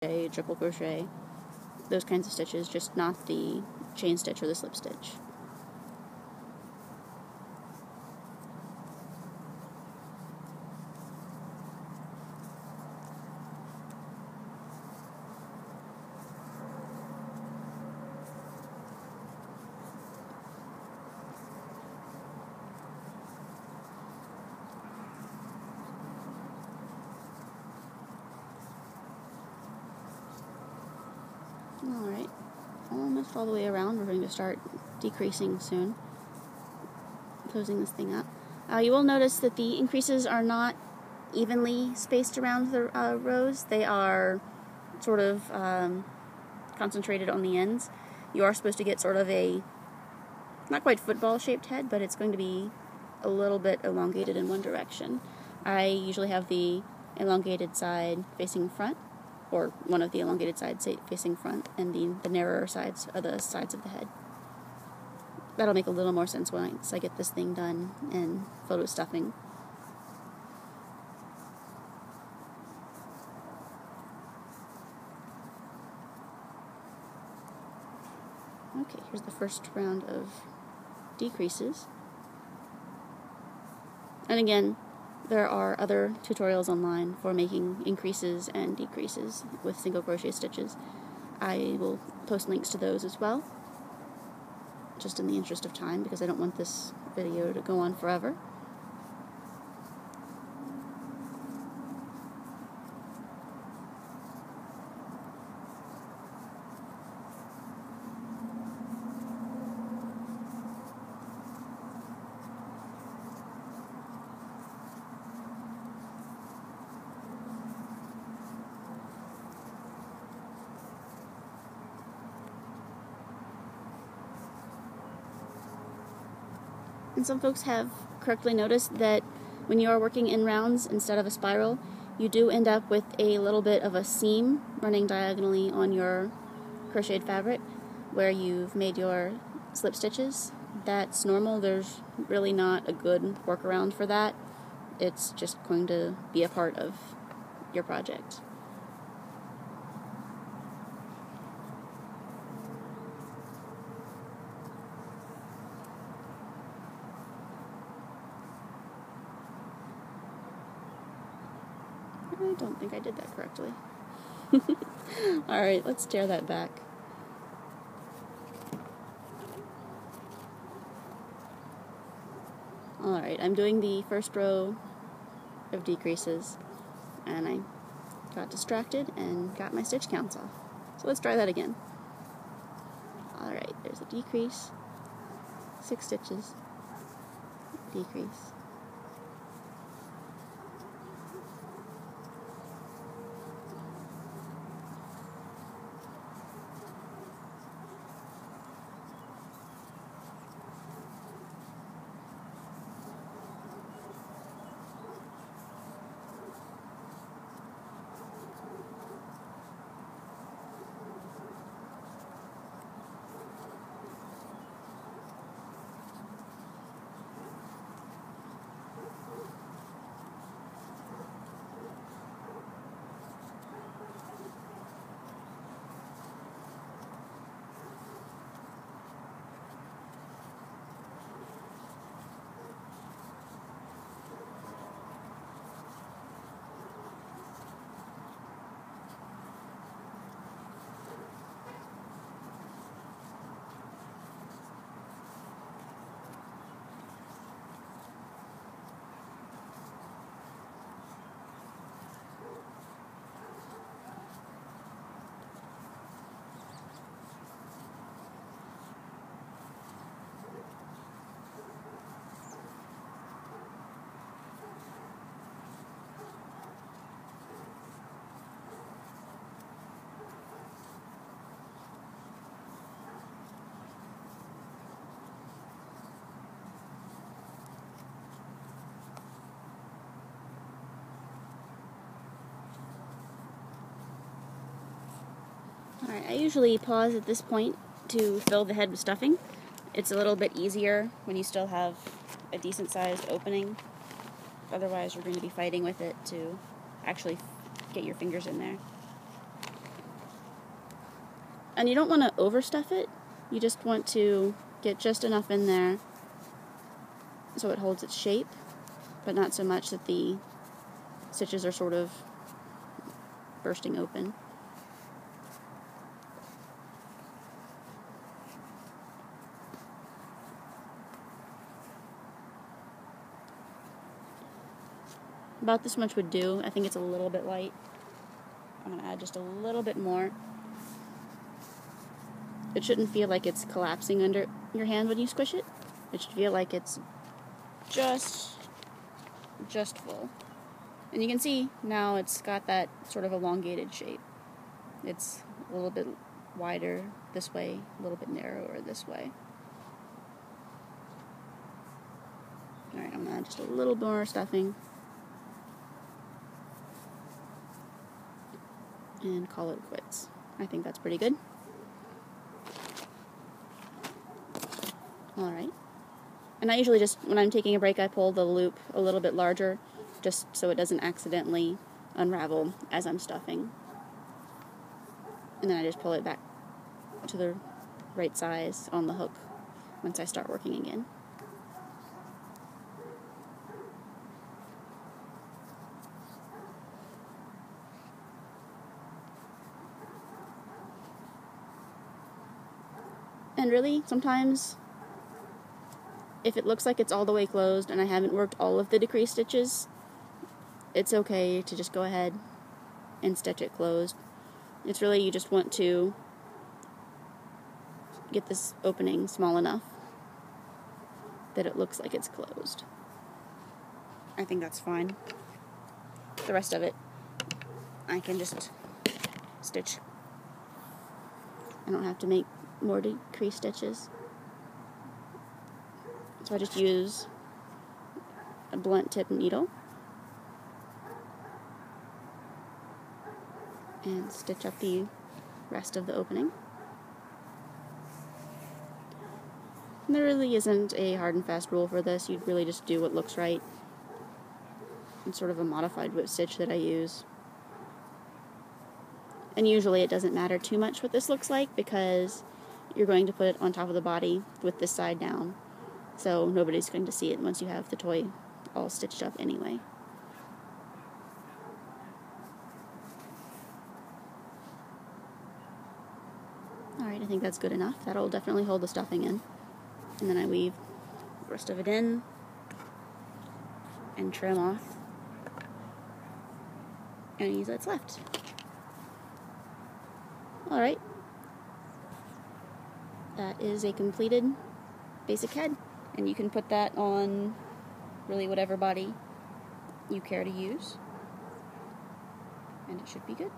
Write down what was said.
crochet, triple crochet, those kinds of stitches, just not the chain stitch or the slip stitch. Alright, almost all the way around. We're going to start decreasing soon, closing this thing up. You will notice that the increases are not evenly spaced around the rows. They are sort of concentrated on the ends. You are supposed to get sort of a, not quite football shaped head, but it's going to be a little bit elongated in one direction. I usually have the elongated side facing front, or one of the elongated sides facing front, and the narrower sides are the sides of the head. That'll make a little more sense once I get this thing done and photo stuffing. Okay, here's the first round of decreases. And again, there are other tutorials online for making increases and decreases with single crochet stitches. I will post links to those as well, just in the interest of time, because I don't want this video to go on forever. And some folks have correctly noticed that when you are working in rounds instead of a spiral, you do end up with a little bit of a seam running diagonally on your crocheted fabric where you've made your slip stitches. That's normal. There's really not a good workaround for that. It's just going to be a part of your project. I don't think I did that correctly. Alright, let's tear that back. Alright, I'm doing the first row of decreases, and I got distracted and got my stitch counts off. So let's try that again. Alright, there's a decrease, 6 stitches, decrease. Alright, I usually pause at this point to fill the head with stuffing. It's a little bit easier when you still have a decent sized opening. Otherwise you're going to be fighting with it to actually get your fingers in there. And you don't want to overstuff it. You just want to get just enough in there so it holds its shape, but not so much that the stitches are sort of bursting open. About this much would do. I think it's a little bit light. I'm going to add just a little bit more. It shouldn't feel like it's collapsing under your hand when you squish it. It should feel like it's just full. And you can see now it's got that sort of elongated shape. It's a little bit wider this way, a little bit narrower this way. Alright, I'm going to add just a little more stuffing. And call it quits. I think that's pretty good. Alright. And I usually just, when I'm taking a break, I pull the loop a little bit larger, just so it doesn't accidentally unravel as I'm stuffing. And then I just pull it back to the right size on the hook once I start working again. And really, sometimes, if it looks like it's all the way closed and I haven't worked all of the decreased stitches, it's okay to just go ahead and stitch it closed. It's really, you just want to get this opening small enough that it looks like it's closed. I think that's fine. The rest of it, I can just stitch. I don't have to make more decreased stitches. So I just use a blunt tip needle and stitch up the rest of the opening. And there really isn't a hard and fast rule for this. You'd really just do what looks right. It's sort of a modified whip stitch that I use. And usually it doesn't matter too much what this looks like because you're going to put it on top of the body with this side down. So nobody's going to see it once you have the toy all stitched up anyway. Alright, I think that's good enough. That'll definitely hold the stuffing in. And then I weave the rest of it in and trim off any that's left. Alright. That is a completed basic head. And you can put that on really whatever body you care to use. And it should be good.